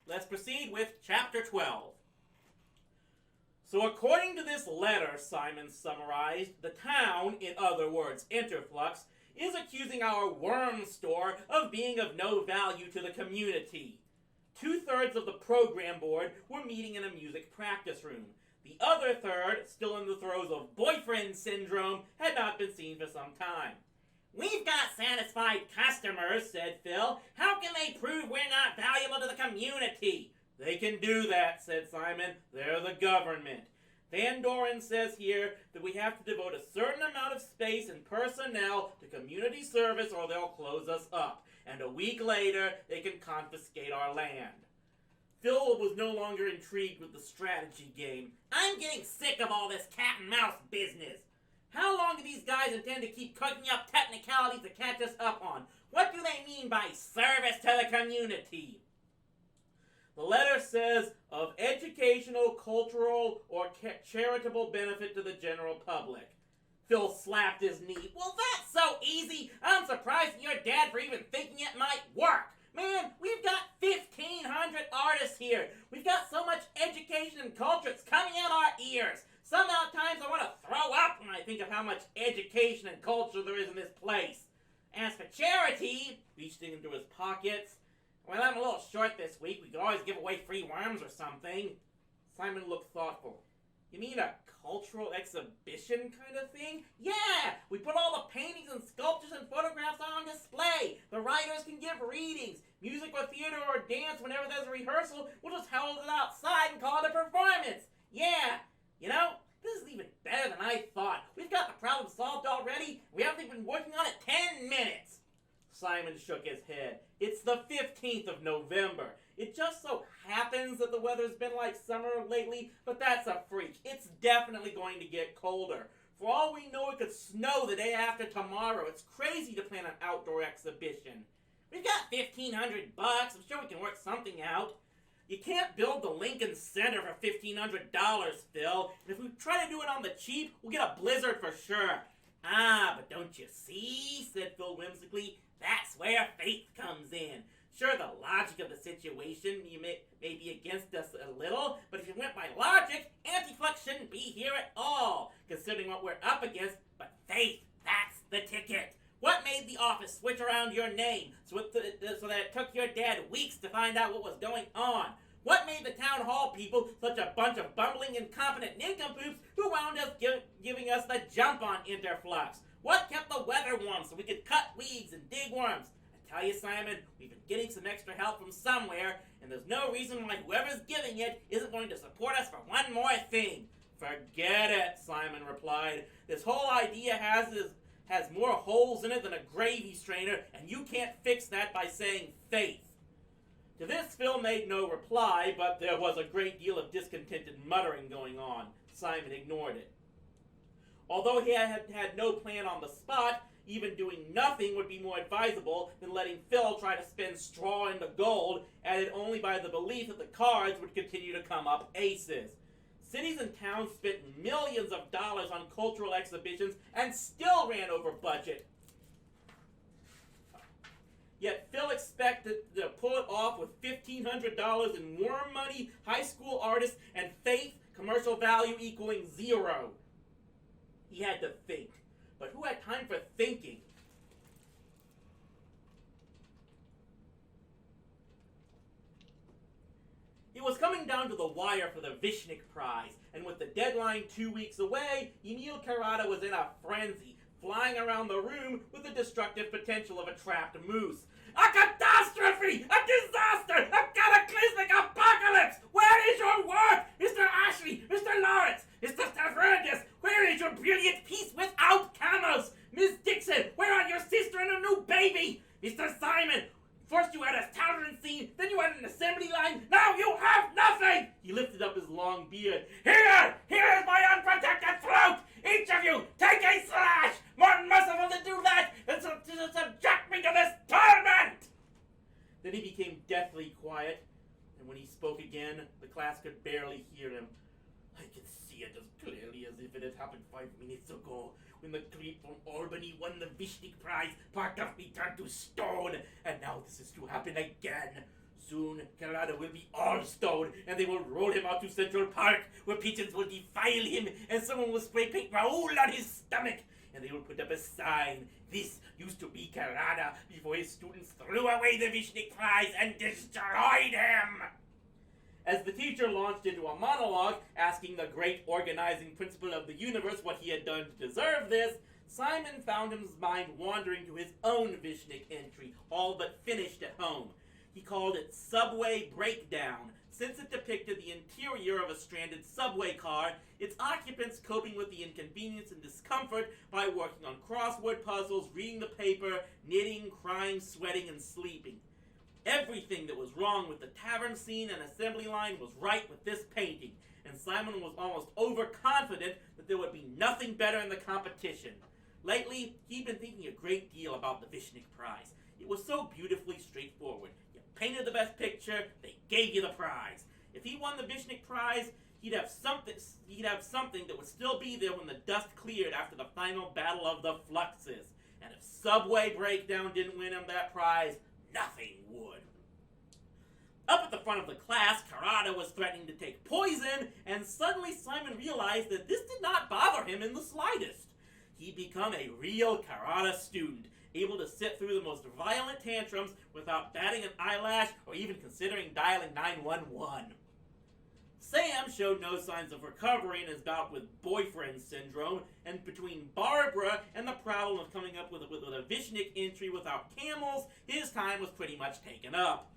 let's proceed with Chapter 12. So according to this letter, Simon summarized, the town, in other words, Interflux, is accusing our worm store of being of no value to the community. 2/3 of the program board were meeting in a music practice room. The other third, still in the throes of boyfriend syndrome, had not been seen for some time. "We've got satisfied customers," said Phil. "How can they prove we're not valuable to the community?" "They can do that," said Simon. "They're the government. Van Doren says here that we have to devote a certain amount of space and personnel to community service or they'll close us up. And a week later, they can confiscate our land." Phil was no longer intrigued with the strategy game. "I'm getting sick of all this cat and mouse business. How long do these guys intend to keep cooking up technicalities to catch us up on? What do they mean by service to the community?" The letter says, "of educational, cultural, or charitable benefit to the general public." Phil slapped his knee. "Well, that's so easy. I'm surprised at your dad for even thinking it might work. Man, we've got 1,500 artists here. We've got so much education and culture, it's coming out our ears. Sometimes I want to throw up when I think of how much education and culture there is in this place. As for charity," reaching into his pockets, "well, I'm a little short this week. We could always give away free worms or something." Simon looked thoughtful. "You mean a cultural exhibition kind of thing?" "Yeah! We put all the paintings and sculptures and photographs on display. The writers can give readings. Music or theater or dance, whenever there's a rehearsal, we'll just hold it outside and call it a performance. Yeah! You know, this is even better than I thought. We've got the problem solved already. We haven't even been working on it 10 minutes. Simon shook his head. "It's the 15th of November. It just so happens that the weather's been like summer lately, but that's a freak. It's definitely going to get colder. For all we know, it could snow the day after tomorrow. It's crazy to plan an outdoor exhibition. We've got $1,500. I'm sure we can work something out." "You can't build the Lincoln Center for $1,500, Phil. And if we try to do it on the cheap, we'll get a blizzard for sure." "Ah, but don't you see," said Phil whimsically, "that's where faith comes in. Sure, the logic of the situation you may be against us a little, but if you went by logic, Interflux shouldn't be here at all, considering what we're up against. But faith, that's the ticket. What made the office switch around your name so that it took your dad weeks to find out what was going on? What made the town hall people such a bunch of bumbling, incompetent nincompoops who wound up giving us the jump on Interflux? What kept the weather warm so we could cut weeds and dig worms? I tell you, Simon, we've been getting some extra help from somewhere, and there's no reason why whoever's giving it isn't going to support us for one more thing." "Forget it," Simon replied. "This whole idea has more holes in it than a gravy strainer, and you can't fix that by saying faith." To this, Phil made no reply, but there was a great deal of discontented muttering going on. Simon ignored it. Although he had no plan on the spot, even doing nothing would be more advisable than letting Phil try to spin straw into gold, added only by the belief that the cards would continue to come up aces. Cities and towns spent millions of dollars on cultural exhibitions and still ran over budget. Yet Phil expected to pull it off with $1,500 in worm money, high school artists, and faith, commercial value equaling 0. He had to think. But who had time for thinking? It was coming down to the wire for the Vishnik Prize, and with the deadline 2 weeks away, Emil Karada was in a frenzy, flying around the room with the destructive potential of a trapped moose. "A catastrophe! A disaster! A cataclysmic apocalypse! Where is your work? Mr. Ashley! Mr. Lawrence! Mr. Stavridis! Where is your brilliant piece without camels? Miss Dixon, where are your sister and a new baby? Mr. Simon, first you had a towering scene, then you had an assembly line, now you have nothing!" He lifted up his long beard. Here is my unprotected throat! Each of you, take a slash! More merciful to do that than to subject me to this torment! Then he became deathly quiet, and when he spoke again, the class could barely hear him. "I can see it as clearly as if it had happened 5 minutes ago, when the creep from Albany won the Vishnik Prize, part of me turned to stone, and now this is to happen again. Soon, Karada will be all stone, and they will roll him out to Central Park, where pigeons will defile him, and someone will spray paint Raoul on his stomach, and they will put up a sign. This used to be Karada before his students threw away the Vishnik Prize and destroyed him. As the teacher launched into a monologue, asking the great organizing principle of the universe what he had done to deserve this, Simon found his mind wandering to his own Vishnik entry, all but finished at home. He called it Subway Breakdown, since it depicted the interior of a stranded subway car, its occupants coping with the inconvenience and discomfort by working on crossword puzzles, reading the paper, knitting, crying, sweating, and sleeping. Everything that was wrong with the tavern scene and assembly line was right with this painting, and Simon was almost overconfident that there would be nothing better in the competition. Lately, he'd been thinking a great deal about the Vishnik Prize. It was so beautifully straightforward. You painted the best picture, they gave you the prize. If he won the Vishnik Prize, he'd have something that would still be there when the dust cleared after the final battle of the Fluxes. And if Subway Breakdown didn't win him that prize, nothing would. Up at the front of the class, Karada was threatening to take poison, and suddenly Simon realized that this did not bother him in the slightest. He'd become a real Karada student, able to sit through the most violent tantrums without batting an eyelash or even considering dialing 911. Sam showed no signs of recovery in his bout with boyfriend syndrome, and between Barbara and the problem of coming up with a Vishnik entry without camels, his time was pretty much taken up.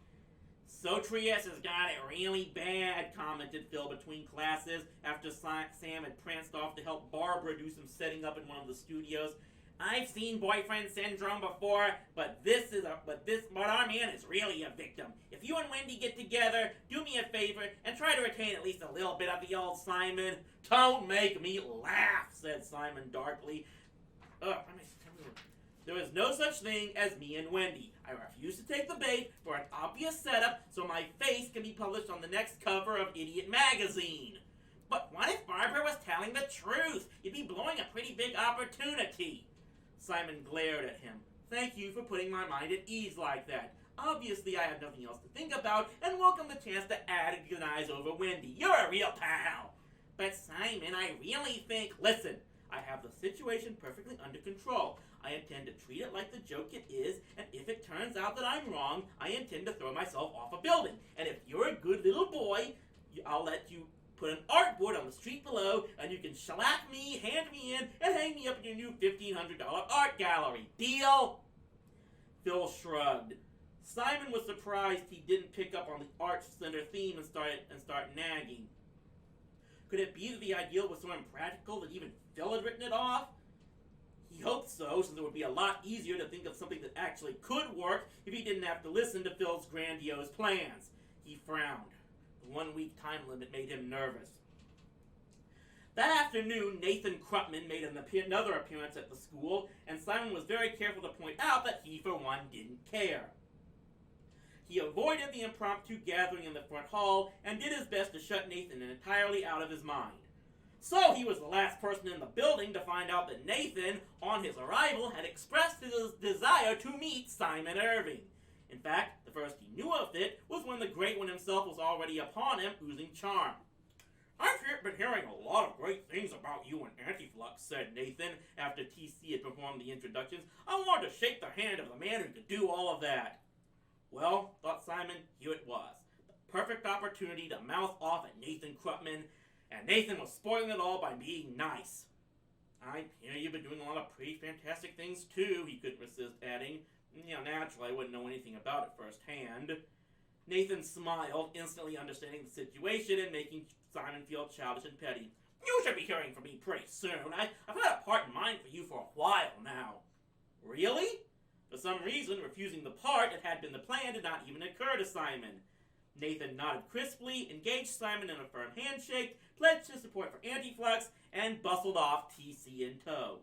So Trieste has got it really bad, commented Phil between classes after Sam had pranced off to help Barbara do some setting up in one of the studios. I've seen boyfriend syndrome before, but our man is really a victim. If you and Wendy get together, do me a favor and try to retain at least a little bit of the old Simon. Don't make me laugh, said Simon darkly. There is no such thing as me and Wendy. I refuse to take the bait for an obvious setup so my face can be published on the next cover of Idiot Magazine. But what if Barbara was telling the truth? You'd be blowing a pretty big opportunity. Simon glared at him. Thank you for putting my mind at ease like that. Obviously, I have nothing else to think about and welcome the chance to agonize over Wendy. You're a real pal. But Simon, I really think... Listen, I have the situation perfectly under control. I intend to treat it like the joke it is, and if it turns out that I'm wrong, I intend to throw myself off a building. And if you're a good little boy, I'll let you put an artboard on the street below, and you can shellac me, hand me in, and hang me up in your new $1,500 art gallery. Deal? Phil shrugged. Simon was surprised he didn't pick up on the Arts Center theme and start nagging. Could it be that the idea was so impractical that even Phil had written it off? He hoped so, since it would be a lot easier to think of something that actually could work if he didn't have to listen to Phil's grandiose plans. He frowned. The 1-week time limit made him nervous. That afternoon, Nathan Krupman made another appearance at the school, and Simon was very careful to point out that he, for one, didn't care. He avoided the impromptu gathering in the front hall and did his best to shut Nathan entirely out of his mind. So he was the last person in the building to find out that Nathan, on his arrival, had expressed his desire to meet Simon Irving. In fact, the first he knew of it was when the Great One himself was already upon him, oozing charm. I've been hearing a lot of great things about you and Interflux, said Nathan, after TC had performed the introductions. I wanted to shake the hand of the man who could do all of that. Well, thought Simon, here it was. The perfect opportunity to mouth off at Nathan Krupman, and Nathan was spoiling it all by being nice. I hear you've been doing a lot of pretty fantastic things too, he couldn't resist adding. Naturally, I wouldn't know anything about it firsthand. Nathan smiled, instantly understanding the situation and making Simon feel childish and petty. You should be hearing from me pretty soon. I've had a part in mind for you for a while now. Really? For some reason, refusing the part that had been the plan did not even occur to Simon. Nathan nodded crisply, engaged Simon in a firm handshake, pledged his support for Interflux, and bustled off, TC in tow.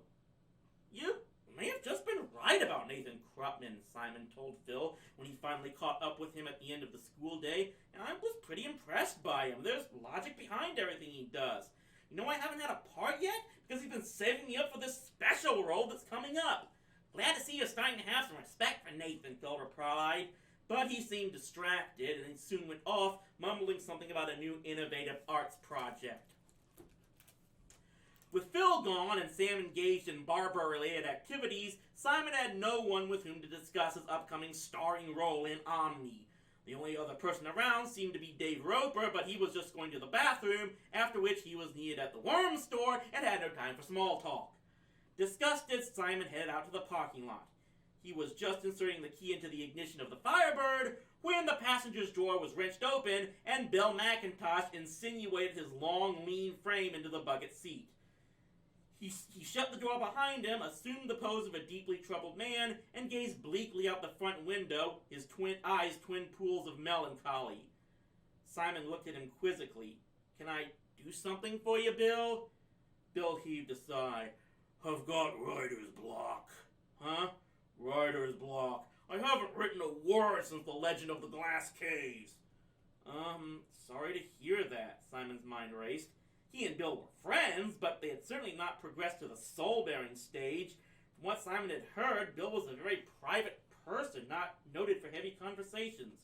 You may have just been right about Nathan Krupman, Simon told Phil when he finally caught up with him at the end of the school day, and I was pretty impressed by him. There's logic behind everything he does. I haven't had a part yet because he's been saving me up for this special role that's coming up. Glad to see you're starting to have some respect for Nathan, Phil replied. but he seemed distracted and he soon went off, mumbling something about a new innovative arts project. With Phil gone and Sam engaged in Barbara-related activities, Simon had no one with whom to discuss his upcoming starring role in Omni. The only other person around seemed to be Dave Roper, but he was just going to the bathroom, after which he was needed at the worm store and had no time for small talk. Disgusted, Simon headed out to the parking lot. He was just inserting the key into the ignition of the Firebird when the passenger's door was wrenched open and Bill McIntosh insinuated his long, lean frame into the bucket seat. He shut the door behind him, assumed the pose of a deeply troubled man, and gazed bleakly out the front window, his eyes twin pools of melancholy. Simon looked at him quizzically. "Can I do something for you, Bill?" Bill heaved a sigh. "I've got writer's block." "Huh?" "Writer's block. I haven't written a word since the Legend of the Glass Caves." Sorry to hear that," Simon's mind raced. He and Bill were friends, but they had certainly not progressed to the soul-bearing stage. From what Simon had heard, Bill was a very private person, not noted for heavy conversations.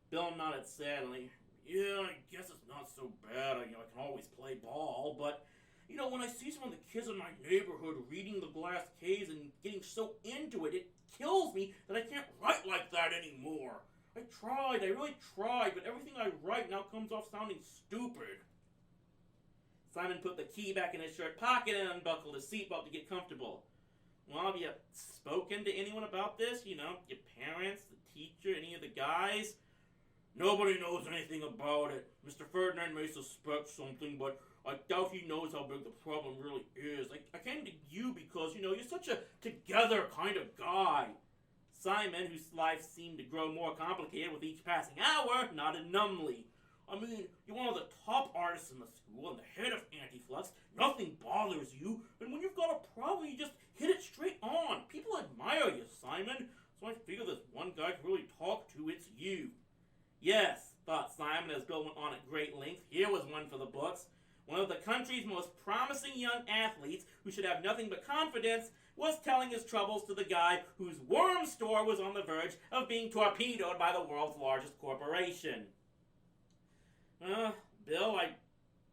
Bill nodded sadly. "Yeah, I guess it's not so bad. I can always play ball, but, when I see some of the kids in my neighborhood reading the Glass Caves and getting so into it, it kills me that I can't write like that anymore. I really tried, but everything I write now comes off sounding stupid." Simon put the key back in his shirt pocket and unbuckled his seatbelt to get comfortable. "Well, have you spoken to anyone about this? Your parents, the teacher, any of the guys?" "Nobody knows anything about it. Mr. Ferdinand may suspect something, but I doubt he knows how big the problem really is. I came to you because, you're such a together kind of guy." Simon, whose life seemed to grow more complicated with each passing hour, nodded numbly. You're one of the top artists in the school and the head of Interflux. Nothing bothers you, and when you've got a problem, you just hit it straight on. People admire you, Simon, so I figure there's one guy to really talk to, it's you. Yes, thought Simon as Bill went on at great length. Here was one for the books. One of the country's most promising young athletes, who should have nothing but confidence, was telling his troubles to the guy whose worm store was on the verge of being torpedoed by the world's largest corporation. "Bill, I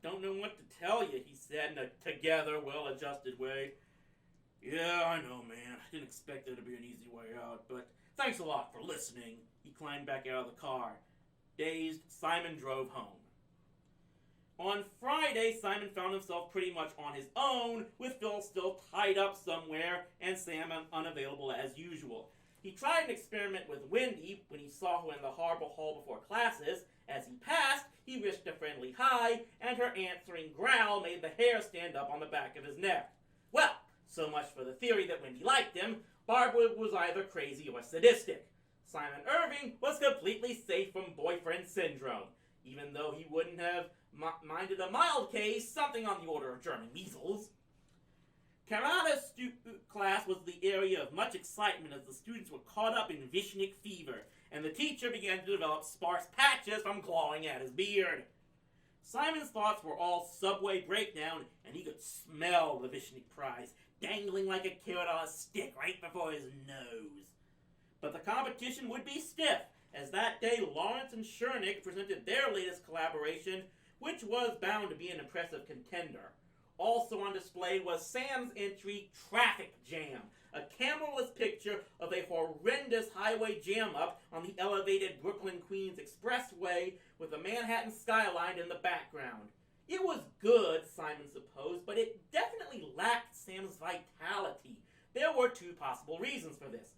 don't know what to tell you," he said in a together, well-adjusted way. "Yeah, I know, man. I didn't expect there to be an easy way out, but thanks a lot for listening." He climbed back out of the car. Dazed, Simon drove home. On Friday, Simon found himself pretty much on his own, with Phil still tied up somewhere and Sam unavailable as usual. He tried an experiment with Wendy when he saw her in the harbor hall before classes. As he passed, he wished a friendly hi, and her answering growl made the hair stand up on the back of his neck. Well, so much for the theory that Wendy liked him. Barbara was either crazy or sadistic. Simon Irving was completely safe from boyfriend syndrome, even though he wouldn't have minded a mild case, something on the order of German measles. Karate class was the area of much excitement as the students were caught up in Vishnik fever, and the teacher began to develop sparse patches from clawing at his beard. Simon's thoughts were all subway breakdown, and he could smell the Vishnik prize dangling like a carrot on a stick right before his nose. But the competition would be stiff, as that day Lawrence and Schernick presented their latest collaboration, which was bound to be an impressive contender. Also on display was Sam's entry, Traffic Jam, a cameraless picture of a horrendous highway jam-up on the elevated Brooklyn-Queens Expressway with the Manhattan skyline in the background. It was good, Simon supposed, but it definitely lacked Sam's vitality. There were two possible reasons for this.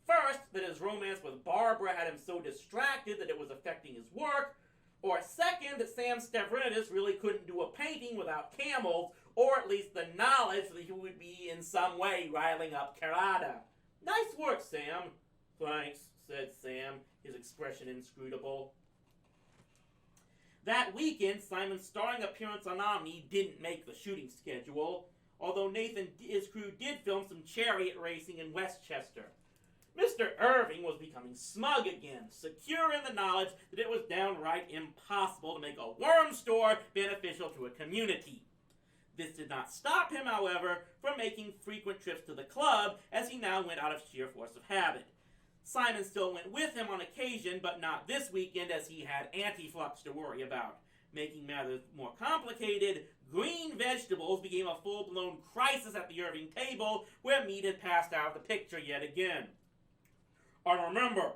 First, that his romance with Barbara had him so distracted that it was affecting his work, or second, that Sam Stavridis really couldn't do a painting without camels, or at least the knowledge that he would be in some way riling up Karada. Nice work, Sam. Thanks, said Sam, his expression inscrutable. That weekend, Simon's starring appearance on Omni didn't make the shooting schedule, although Nathan and his crew did film some chariot racing in Westchester. Mr. Irving was becoming smug again, secure in the knowledge that it was downright impossible to make a worm store beneficial to a community. This did not stop him, however, from making frequent trips to the club, as he now went out of sheer force of habit. Simon still went with him on occasion, but not this weekend as he had Interflux to worry about. Making matters more complicated, green vegetables became a full-blown crisis at the Irving table, where meat had passed out of the picture yet again. "I remember,"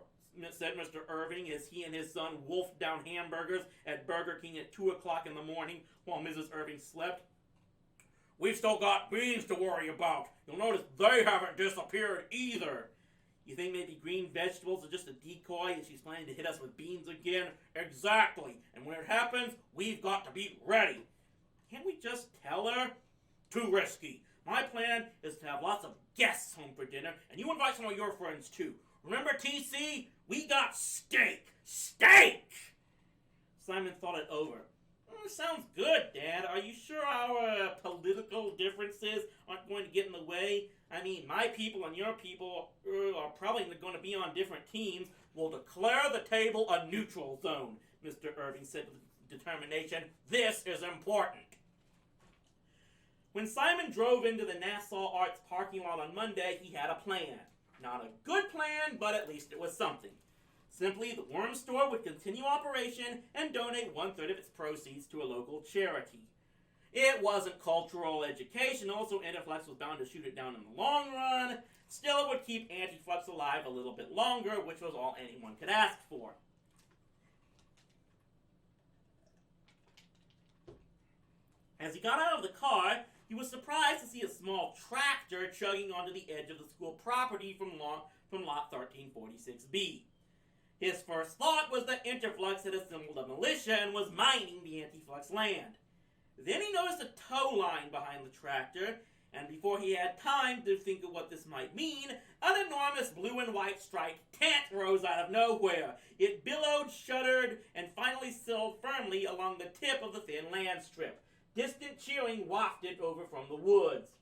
said Mr. Irving as he and his son wolfed down hamburgers at Burger King at 2 o'clock in the morning while Mrs. Irving slept. "We've still got beans to worry about. You'll notice they haven't disappeared either." "You think maybe green vegetables are just a decoy and she's planning to hit us with beans again?" "Exactly. And when it happens, we've got to be ready." "Can't we just tell her?" "Too risky. My plan is to have lots of guests home for dinner, and you invite some of your friends too. Remember, TC? We got steak. Steak!" Simon thought it over. "Sounds good, Dad. Are you sure our political differences aren't going to get in the way? I mean, my people and your people are probably going to be on different teams. We'll declare the table a neutral zone," Mr. Irving said with determination. "This is important." When Simon drove into the Nassau Arts parking lot on Monday, he had a plan. Not a good plan, but at least it was something. Simply, the Worm Store would continue operation and donate 1/3 of its proceeds to a local charity. It wasn't cultural educational, so Interflux was bound to shoot it down in the long run. Still, it would keep Interflux alive a little bit longer, which was all anyone could ask for. As he got out of the car, he was surprised to see a small tractor chugging onto the edge of the school property from lot 1346B. His first thought was that Interflux had assembled a militia and was mining the Interflux land. Then he noticed a tow line behind the tractor, and before he had time to think of what this might mean, an enormous blue and white striped tent rose out of nowhere. It billowed, shuddered, and finally settled firmly along the tip of the thin land strip. Distant cheering wafted over from the woods.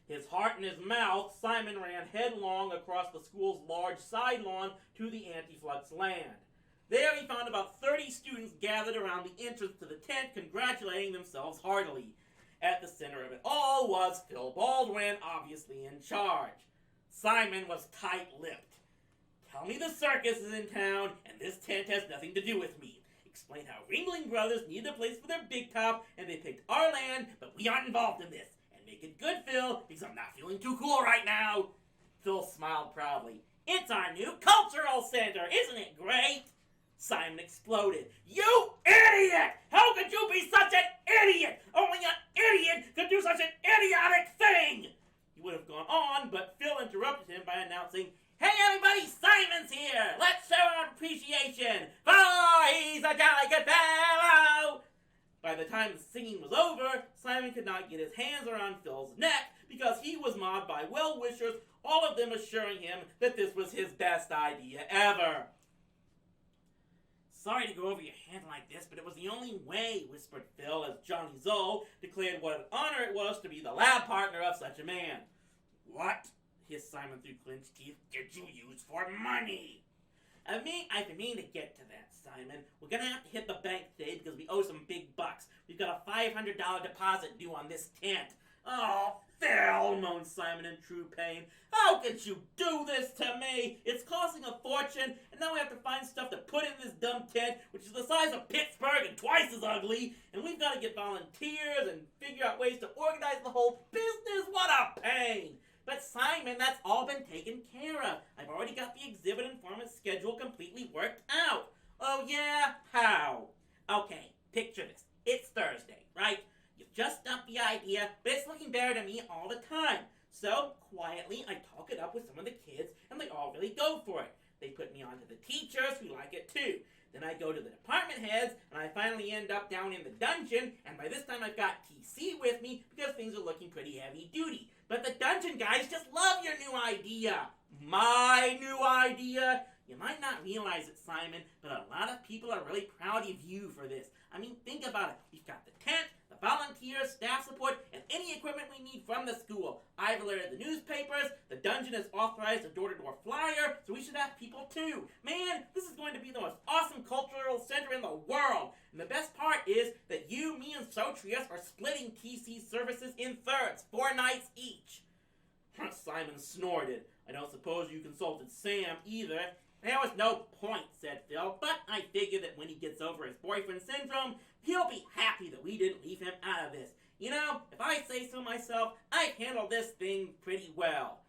His heart in his mouth, Simon ran headlong across the school's large side lawn to the Interflux land. There he found about 30 students gathered around the entrance to the tent, congratulating themselves heartily. At the center of it all was Phil Baldwin, obviously in charge. Simon was tight-lipped. "Tell me the circus is in town, and this tent has nothing to do with me. Explain how Ringling Brothers needed a place for their big top, and they picked our land, but we aren't involved in this. And make it good, Phil, because I'm not feeling too cool right now." Phil smiled proudly. "It's our new cultural center, isn't it great?" Simon exploded. "You idiot! How could you be such an idiot? Only an idiot could do such an idiotic thing!" He would have gone on, but Phil interrupted him by announcing, "Hey everybody, Simon's here! Let's show our appreciation! For he's a jolly good fellow!" By the time the singing was over, Simon could not get his hands around Phil's neck because he was mobbed by well-wishers, all of them assuring him that this was his best idea ever. "Sorry to go over your head like this, but it was the only way," whispered Phil as Johnny Zoll declared what an honor it was to be the lab partner of such a man. "What," hissed Simon through clenched teeth, "did you use for money?" I've been meaning to get to that, Simon. We're gonna have to hit the bank today because we owe some big bucks. We've got a $500 deposit due on this tent. "Oh, Phil," moaned Simon in true pain. "How could you do this to me? It's costing a fortune, and now we have to find stuff to put in this dumb tent, which is the size of Pittsburgh and twice as ugly, and we've got to get volunteers and figure out ways to organize the whole business. What a pain!" "But Simon, that's all been taken care of. I've already got the exhibit and performance schedule completely worked out." "Oh yeah? How?" "Okay, picture this. It's Thursday, right? You've just dumped the idea, but it's looking better to me all the time. So, quietly, I talk it up with some of the kids, and they all really go for it. They put me on to the teachers, who like it too. Then I go to the department heads, and I finally end up down in the dungeon, and by this time I've got TC with me, because things are looking pretty heavy-duty. But the dungeon guys just love your new idea." "My new idea?" "You might not realize it, Simon, but a lot of people are really proud of you for this. I mean, think about it. We've got the tent, the volunteers, staff support, and any equipment we need from the school. I've alerted the newspapers, the dungeon has authorized a door-to-door flyer, so we should have people too. Man, this is going to be the most awesome cultural center in the world. And the best part is that you, me, and Sotrius are splitting TC services in thirds, 4 nights each." Simon snorted. I don't suppose you consulted Sam either. There was no point, said Phil, but I figured that when he gets over his boyfriend syndrome, he'll be happy that we didn't leave him out of this. You know, if I say so myself, I've handled this thing pretty well.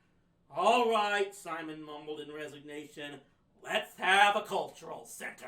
All right, Simon mumbled in resignation. Let's have a cultural center.